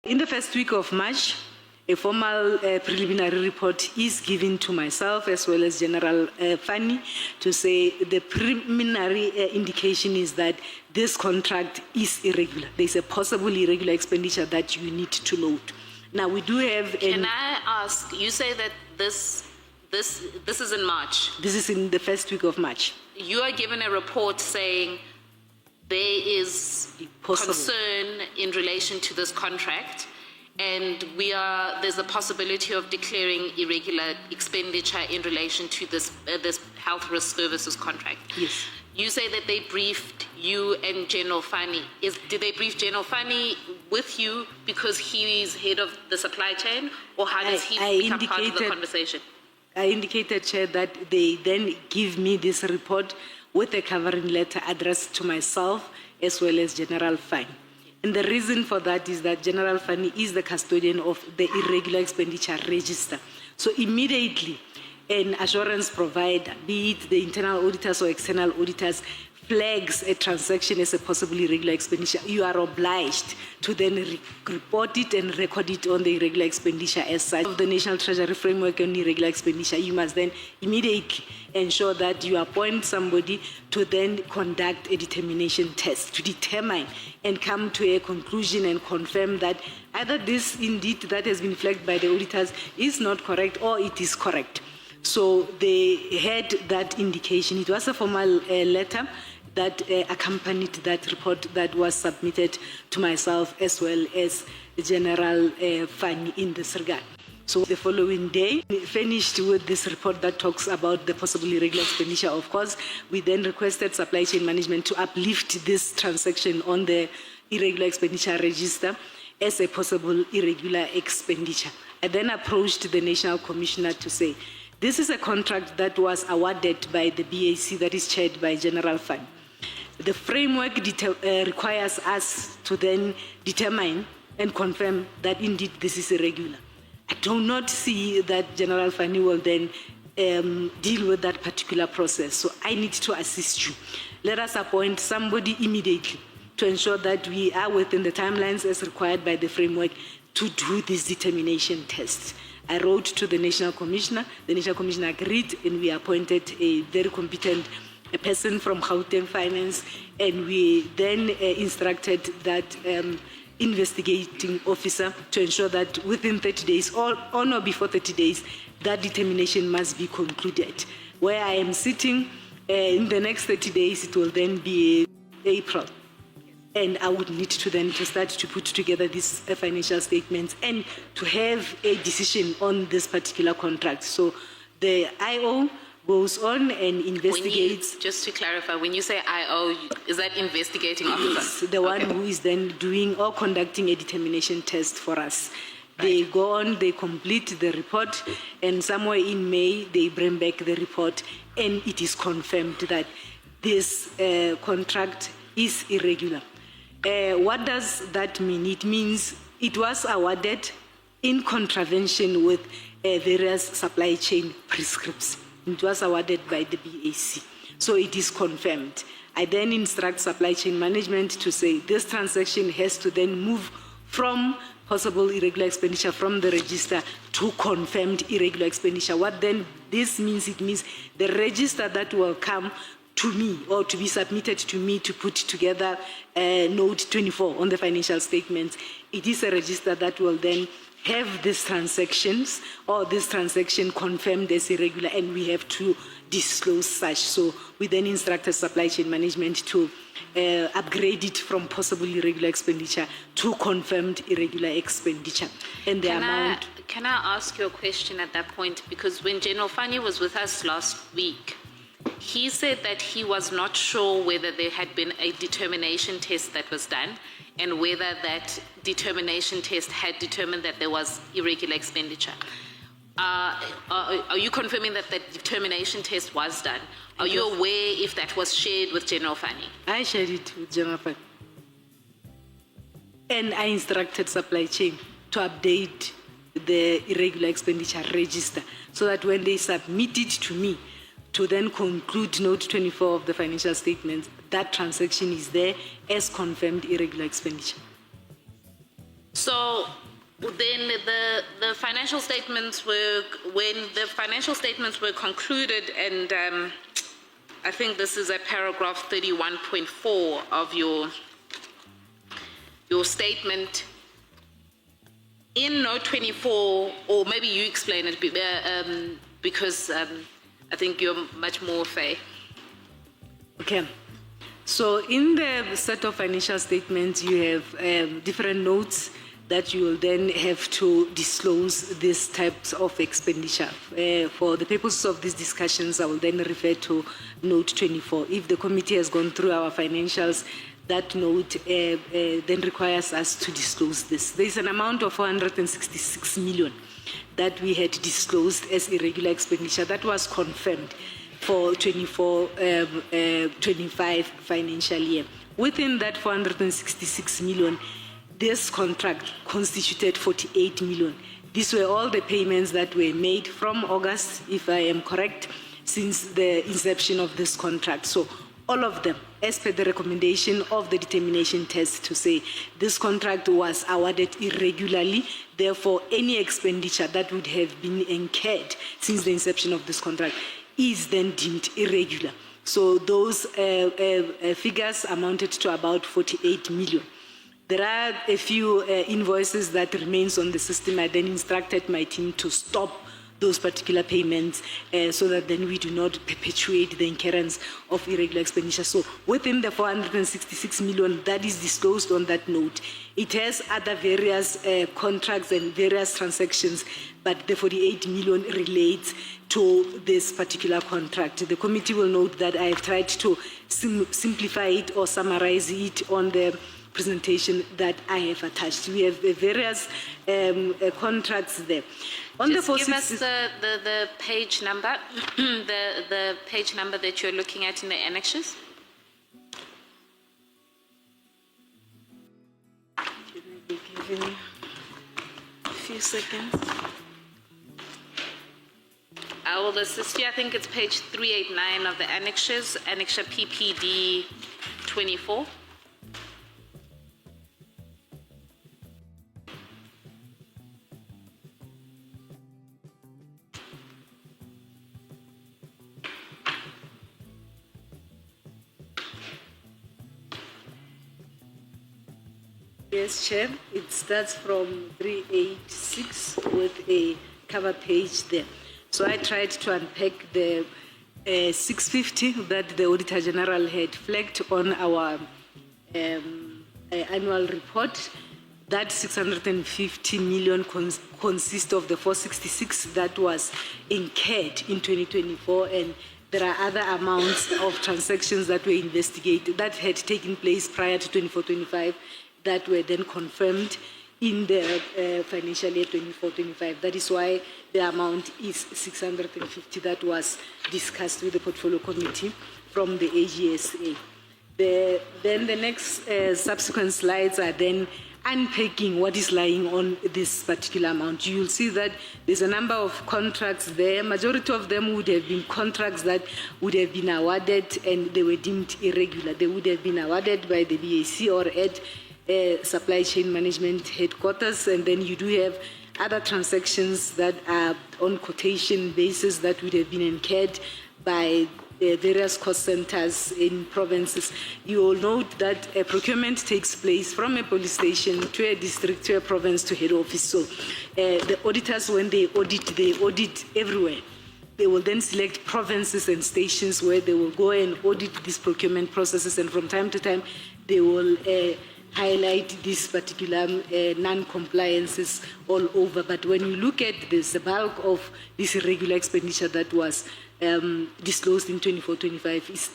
In the first week of March, a formal preliminary report is given to myself as well as General Fani to say the preliminary indication is that this contract is irregular. There's a possible irregular expenditure that you need to load. Now we do have. Can I ask? You say that this is in March. This is in the first week of March. You are given a report saying there is concern in relation to this contract, and there's a possibility of declaring irregular expenditure in relation to this health risk services contract. Yes. You say that they briefed you and General Fani. Did they brief General Fani with you because he is head of the supply chain, or how does he become part of the conversation? I indicated, Chair, that they then give me this report with a covering letter addressed to myself as well as General Fani. And the reason for that is that General Fani is the custodian of the irregular expenditure register. So immediately, an assurance provider, be it the internal auditors or external auditors, flags a transaction as a possible irregular expenditure, you are obliged to then report it and record it on the irregular expenditure as such. Of the National Treasury Framework on irregular expenditure, you must then immediately ensure that you appoint somebody to then conduct a determination test to determine and come to a conclusion and confirm that either this indeed that has been flagged by the auditors is not correct or it is correct. So they had that indication. It was a formal letter that accompanied that report that was submitted to myself as well as General Fani in this regard. So the following day, we finished with this report that talks about the possible irregular expenditure. Of course, we then requested supply chain management to uplift this transaction on the irregular expenditure register as a possible irregular expenditure. I then approached the National Commissioner to say, this is a contract that was awarded by the BAC that is chaired by General Fani. The framework requires us to then determine and confirm that indeed this is irregular. I do not see that General Fani will then deal with that particular process. So I need to assist you. Let us appoint somebody immediately to ensure that we are within the timelines as required by the framework to do this determination test. I wrote to the National Commissioner. The National Commissioner agreed, and we appointed a very competent person from Gauteng Finance, and we then instructed that investigating officer to ensure that within 30 days or on or before 30 days, that determination must be concluded. Where I am sitting, in the next 30 days, it will then be April. And I would need to then start to put together these financial statements and to have a decision on this particular contract. So the IO goes on and investigates. Just to clarify, when you say IO, is that investigating officer? Yes, the one who is then doing or conducting a determination test for us. Right. They go on, they complete the report, and somewhere in May, they bring back the report, and it is confirmed that this contract is irregular. What does that mean? It means it was awarded in contravention with various supply chain prescripts. It was awarded by the BAC. So it is confirmed. I then instruct supply chain management to say this transaction has to then move from possible irregular expenditure from the register to confirmed irregular expenditure. What then this means? It means the register that will come to me or to be submitted to me to put together note 24 on the financial statements. It is a register that will then have these transactions or this transaction confirmed as irregular, and we have to disclose such. So we then instructed supply chain management to upgrade it from possible irregular expenditure to confirmed irregular expenditure. And the amount. Can I ask you a question at that point? Because when General Fani was with us last week, he said that he was not sure whether there had been a determination test that was done and whether that determination test had determined that there was irregular expenditure. Are you confirming that the determination test was done? Are you aware if that was shared with General Fani? I shared it with General Fani. And I instructed supply chain to update the irregular expenditure register so that when they submit it to me, to then conclude note 24 of the financial statements, that transaction is there as confirmed irregular expenditure. So then the financial statements were, when the financial statements were concluded, and I think this is at paragraph 31.4 of your statement. In note 24, or maybe you explain it because I think you're much more fair. Okay. So in the set of financial statements, you have different notes that you will then have to disclose these types of expenditure. For the purposes of these discussions, I will then refer to note 24. If the committee has gone through our financials, that note then requires us to disclose this. There is an amount of 466 million that we had disclosed as irregular expenditure that was confirmed for 24-25 financial year. Within that 466 million, this contract constituted 48 million. These were all the payments that were made from August, if I am correct, since the inception of this contract. So all of them, as per the recommendation of the determination test to say this contract was awarded irregularly, therefore any expenditure that would have been incurred since the inception of this contract is then deemed irregular. So those figures amounted to about 48 million. There are a few invoices that remains on the system. I then instructed my team to stop those particular payments so that then we do not perpetuate the incurrence of irregular expenditure. So within the 466 million that is disclosed on that note, it has other various contracts and various transactions, but the 48 million relates to this particular contract. The committee will note that I have tried to simplify it or summarize it on the presentation that I have attached. We have various contracts there. On Just the give us the page number, the page number that you're looking at in the annexes. Can I be given a few seconds? I will assist you. I think it's page 389 of the annexes, annexure PPD 24. Yes, Chair. It starts from 386 with a cover page there. So I tried to unpack the 650 that the Auditor General had flagged on our annual report. That 650 million consists of the 466 that was incurred in 2024, and there are other amounts of transactions that were investigated that had taken place prior to 24-25 that were then confirmed in the financial year 24-25. That is why the amount is 650 that was discussed with the portfolio committee from the AGSA. Then the next subsequent slides are then unpacking what is lying on this particular amount. You will see that there's a number of contracts there. Majority of them would have been contracts that would have been awarded and they were deemed irregular. They would have been awarded by the BAC or at supply chain management headquarters, and then you do have other transactions that are on quotation basis that would have been incurred by various cost centers in provinces. You will note that a procurement takes place from a police station to a district to a province to head office. So the auditors, when they audit everywhere. They will then select provinces and stations where they will go and audit these procurement processes, and from time to time they will highlight these particular non-compliances all over. But when you look at this, the bulk of this irregular expenditure that was disclosed in 24-25 is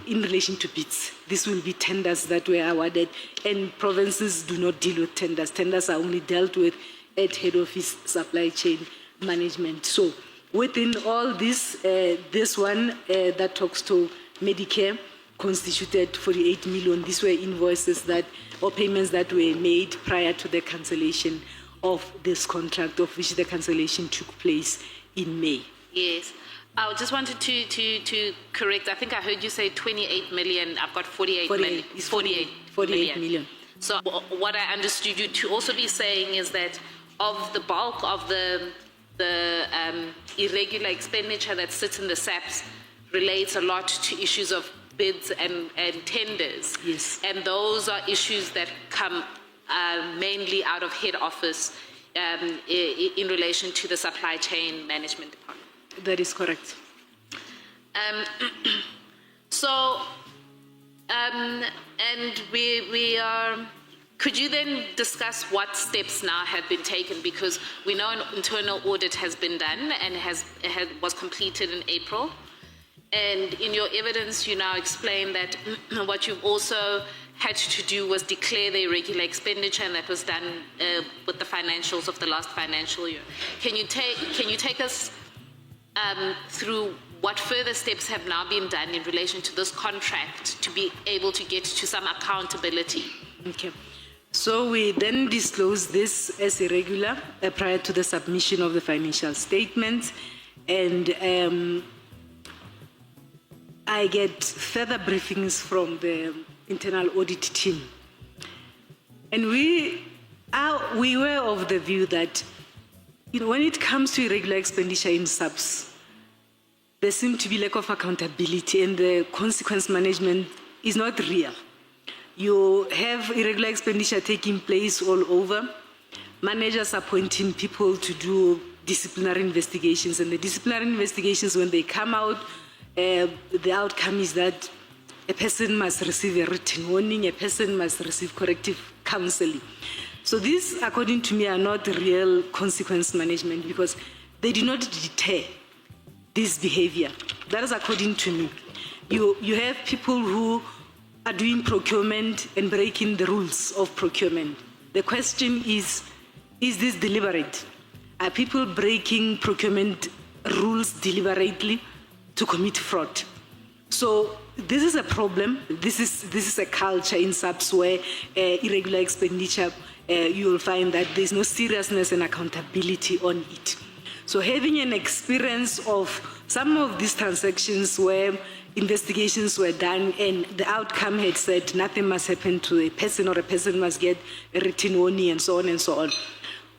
in relation to bids. This will be tenders that were awarded, and provinces do not deal with tenders. Tenders are only dealt with at head office supply chain management. So within all this, this one that talks to Medicare constituted 48 million. These were invoices that, or payments that were made prior to the cancellation of this contract, of which the cancellation took place in May. Yes. I just wanted to correct. I think I heard you say 28 million. I've got 48 million. It's 48 million. So what I understood you to also be saying is that of the bulk of the irregular expenditure that sits in the SAPs relates a lot to issues of bids and tenders. Yes. And those are issues that come mainly out of head office in relation to the supply chain management department. That is correct. And we are, could you then discuss what steps now have been taken? Because we know an internal audit has been done and was completed in April. And in your evidence, you now explain that what you've also had to do was declare the irregular expenditure, and that was done with the financials of the last financial year. Can you take us through what further steps have now been done in relation to this contract to be able to get to some accountability? Okay. So we then disclosed this as irregular prior to the submission of the financial statements, and I get further briefings from the internal audit team. And we were of the view that, when it comes to irregular expenditure in subs, there seemed to be lack of accountability, and the consequence management is not real. You have irregular expenditure taking place all over, managers appointing people to do disciplinary investigations, and the disciplinary investigations, when they come out, the outcome is that a person must receive a written warning, a person must receive corrective counseling. So these, according to me, are not real consequence management, because they do not deter this behavior. That is according to me. You have people who are doing procurement and breaking the rules of procurement. The question is this deliberate? Are people breaking procurement rules deliberately to commit fraud? So this is a problem. This is a culture in subs where irregular expenditure, you will find that there's no seriousness and accountability on it. So having an experience of some of these transactions where investigations were done and the outcome had said nothing must happen to a person, or a person must get a written warning, and so on and so on.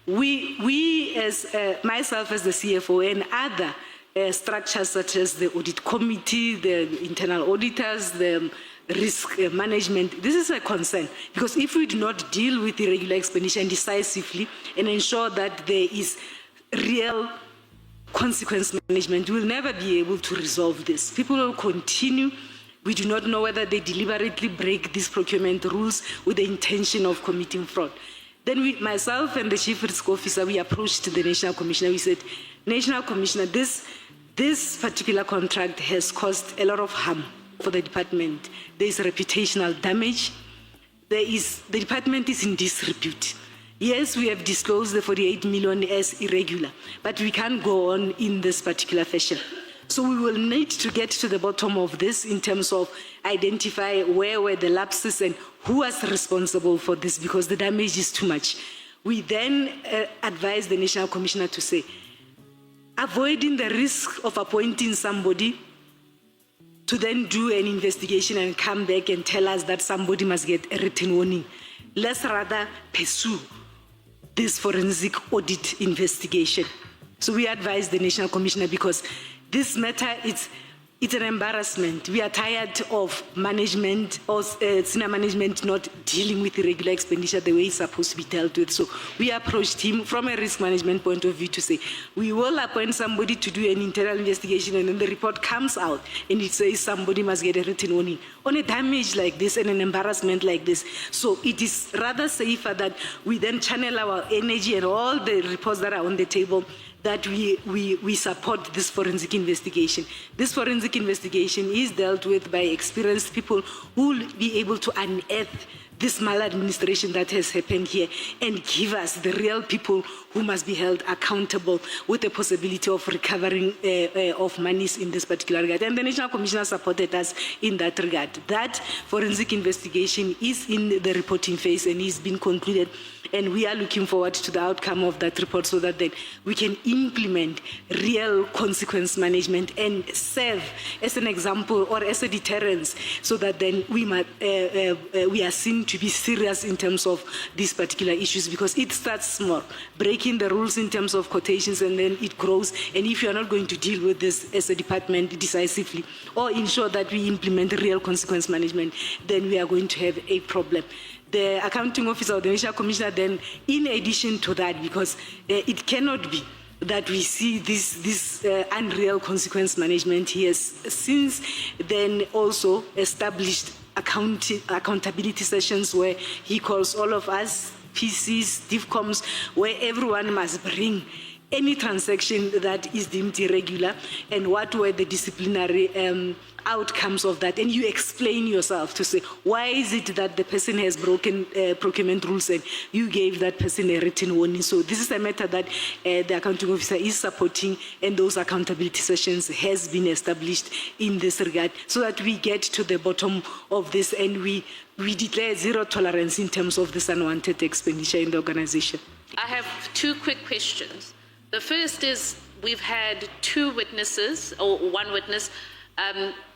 We as myself as the CFO and other structures such as the audit committee, the internal auditors, the risk management, this is a concern, because if we do not deal with irregular expenditure decisively and ensure that there is real consequence management, we'll never be able to resolve this. People will continue. We do not know whether they deliberately break these procurement rules with the intention of committing fraud. Then myself and the Chief Risk Officer, we approached the National Commissioner. We said, National Commissioner, this particular contract has caused a lot of harm for the department. There is reputational damage. The department is in disrepute. Yes, we have disclosed the 48 million as irregular, but we can't go on in this particular fashion. So we will need to get to the bottom of this in terms of identify where were the lapses and who was responsible for this, because the damage is too much. We then advise the National Commissioner to say, avoiding the risk of appointing somebody to then do an investigation and come back and tell us that somebody must get a written warning. Let's rather pursue this forensic audit investigation. So we advise the National Commissioner, because this matter, it's an embarrassment. We are tired of management or senior management not dealing with irregular expenditure the way it's supposed to be dealt with. So we approached him from a risk management point of view to say, we will appoint somebody to do an internal investigation, and then the report comes out and it says somebody must get a written warning on a damage like this and an embarrassment like this. So it is rather safer that we then channel our energy and all the reports that are on the table, that we support this forensic investigation. This forensic investigation is dealt with by experienced people who will be able to unearth this maladministration that has happened here and give us the real people who must be held accountable, with the possibility of recovering of monies in this particular regard. And the National Commissioner supported us in that regard. That forensic investigation is in the reporting phase and is being concluded, and we are looking forward to the outcome of that report so that then we can implement real consequence management and serve as an example or as a deterrence, so that then we are seen to be serious in terms of these particular issues, because it starts small, breaking the rules in terms of quotations, and then it grows. And if you are not going to deal with this as a department decisively or ensure that we implement real consequence management, then we are going to have a problem. The accounting officer or the national commissioner then, in addition to that, because it cannot be that we see this unreal consequence management, he has since then also established accountability sessions where he calls all of us, PCs, DIFCOMs, where everyone must bring any transaction that is deemed irregular and what were the disciplinary outcomes of that. And you explain yourself to say, why is it that the person has broken procurement rules and you gave that person a written warning? So this is a matter that the accounting officer is supporting, and those accountability sessions has been established in this regard, so that we get to the bottom of this and we declare zero tolerance in terms of this unwanted expenditure in the organization. I have two quick questions. The first is, we've had two witnesses, or one witness.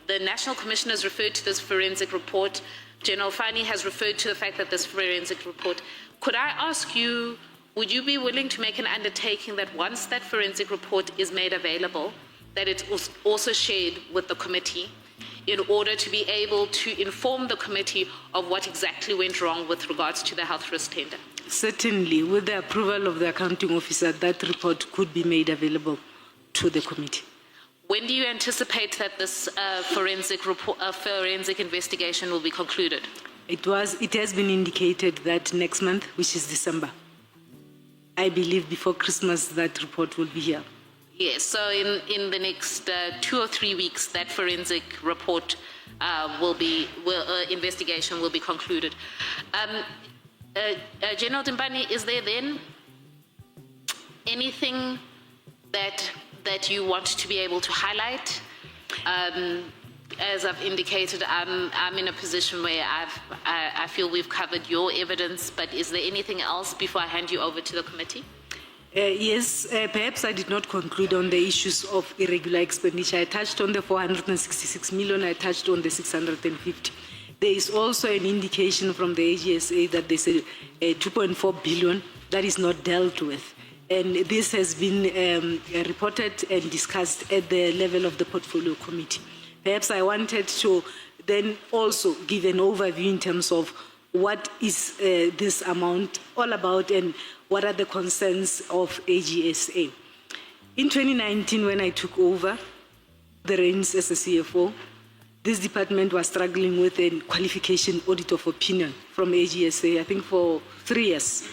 The National Commission has referred to this forensic report. General Fani has referred to the fact that this forensic report. Could I ask you, would you be willing to make an undertaking that once that forensic report is made available, that it was also shared with the committee in order to be able to inform the committee of what exactly went wrong with regards to the health risk tender? Certainly, with the approval of the accounting officer, that report could be made available to the committee. When do you anticipate that this forensic investigation will be concluded? It has been indicated that next month, which is December. I believe before Christmas that report will be here. Yes, so in the next 2 or 3 weeks, that forensic report investigation will be concluded. General Dimbani, is there then anything that you want to be able to highlight? As I've indicated, I'm in a position where I feel we've covered your evidence, but is there anything else before I hand you over to the committee? Yes, perhaps I did not conclude on the issues of irregular expenditure. I touched on the 466 million, I touched on the 650. There is also an indication from the AGSA that there's a 2.4 billion that is not dealt with. And this has been reported and discussed at the level of the portfolio committee. Perhaps I wanted to then also give an overview in terms of what is this amount all about and what are the concerns of AGSA. In 2019, when I took over the reins as a CFO, this department was struggling with a qualification audit of opinion from AGSA, I think for 3 years.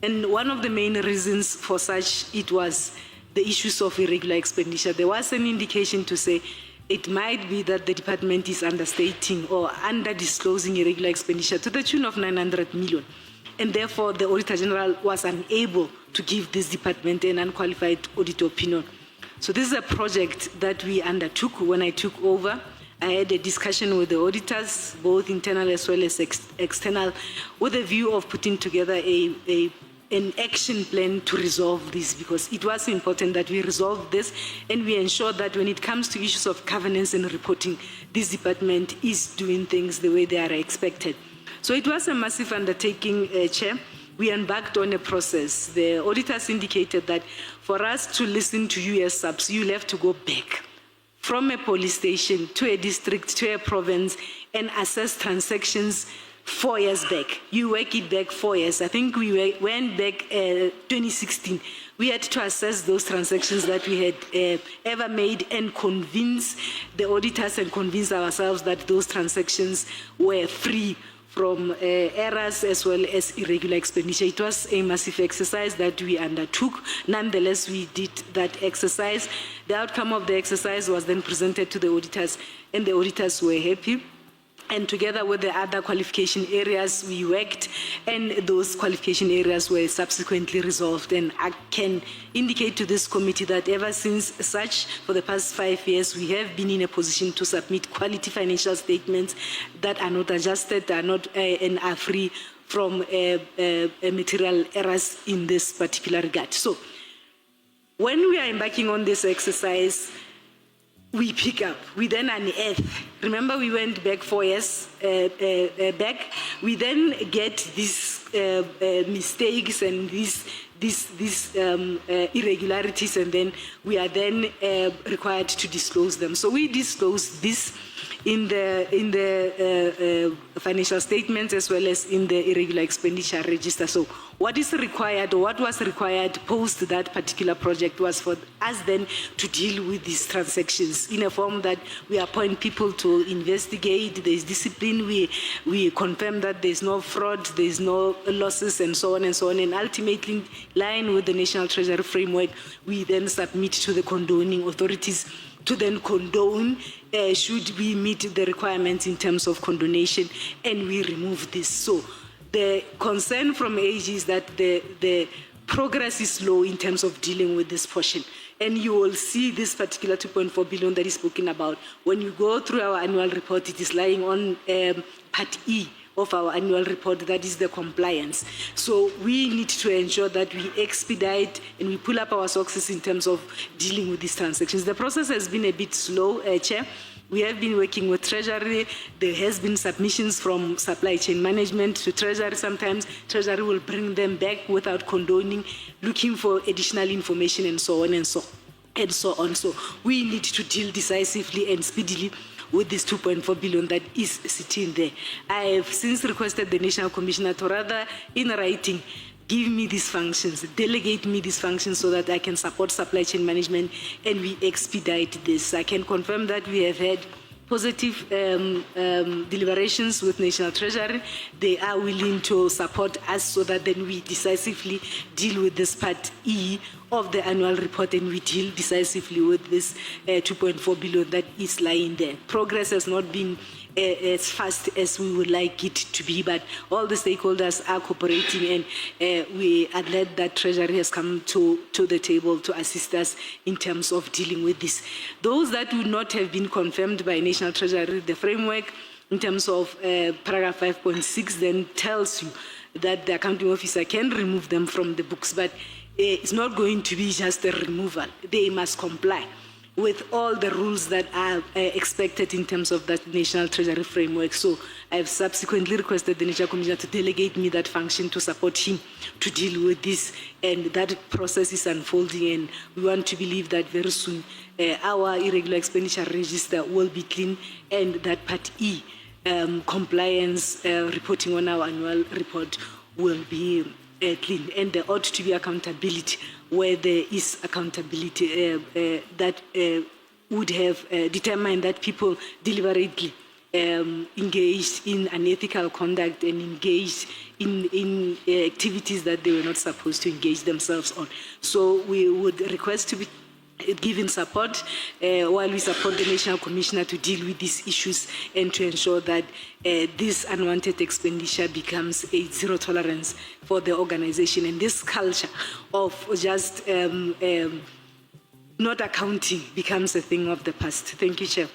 And one of the main reasons for such, it was the issues of irregular expenditure. There was an indication to say it might be that the department is understating or under-disclosing irregular expenditure to the tune of 900 million. And therefore, the Auditor General was unable to give this department an unqualified audit opinion. So this is a project that we undertook when I took over. I had a discussion with the auditors, both internal as well as external, with a view of putting together an action plan to resolve this, because it was important that we resolve this and we ensure that when it comes to issues of governance and reporting, this department is doing things the way they are expected. So it was a massive undertaking, Chair. We embarked on a process. The auditors indicated that for us to listen to you as subs, you'll have to go back from a police station to a district to a province and assess transactions 4 years back. You work it back 4 years. I think we went back 2016. We had to assess those transactions that we had ever made and convince the auditors and convince ourselves that those transactions were free from errors as well as irregular expenditure. It was a massive exercise that we undertook. Nonetheless, we did that exercise. The outcome of the exercise was then presented to the auditors, and the auditors were happy. And together with the other qualification areas, we worked, and those qualification areas were subsequently resolved. And I can indicate to this committee that ever since such, for the past 5 years, we have been in a position to submit quality financial statements that are not adjusted, are not and are free from material errors in this particular regard. So, when we are embarking on this exercise, we pick up, we then unearth. Remember, we went back 4 years back. We then get these mistakes and these irregularities, and then we are then required to disclose them. So we disclose this in the financial statements as well as in the irregular expenditure register. So what is required, or what was required post that particular project, was for us then to deal with these transactions in a form that we appoint people to investigate, there's discipline, we confirm that there's no fraud, there's no losses, and so on and so on. And ultimately, in line with the National Treasury Framework, we then submit to the condoning authorities to then condone should we meet the requirements in terms of condonation, and we remove this. So the concern from AG is that the progress is slow in terms of dealing with this portion. And you will see this particular 2.4 billion that is spoken about. When you go through our annual report, it is lying on Part E of our annual report, that is the compliance. So we need to ensure that we expedite and we pull up our socks in terms of dealing with these transactions. The process has been a bit slow, Chair. We have been working with Treasury. There has been submissions from supply chain management to Treasury. Sometimes Treasury will bring them back without condoning, looking for additional information, and so on and so on. So we need to deal decisively and speedily with this 2.4 billion that is sitting there. I have since requested the National Commissioner to rather, in writing, give me these functions, delegate me these functions so that I can support supply chain management and we expedite this. I can confirm that we have had positive deliberations with National Treasury. They are willing to support us so that then we decisively deal with this Part E of the annual report, and we deal decisively with this 2.4 billion that is lying there. Progress has not been as fast as we would like it to be, but all the stakeholders are cooperating, and we are glad that Treasury has come to the table to assist us in terms of dealing with this. Those that would not have been confirmed by National Treasury, the framework in terms of paragraph 5.6 then tells you that the accounting officer can remove them from the books, but it's not going to be just a removal. They must comply with all the rules that are expected in terms of that National Treasury Framework. So I have subsequently requested the National Commissioner to delegate me that function to support him to deal with this, and that process is unfolding, and we want to believe that very soon our irregular expenditure register will be clean, and that Part E compliance reporting on our annual report will be clean, and there ought to be accountability where there is accountability that would have determined that people deliberately engaged in unethical conduct and engaged in activities that they were not supposed to engage themselves on. So we would request to be given support while we support the National Commissioner to deal with these issues and to ensure that this unwanted expenditure becomes a zero tolerance for the organization, and this culture of just not accounting becomes a thing of the past. Thank you, Chair.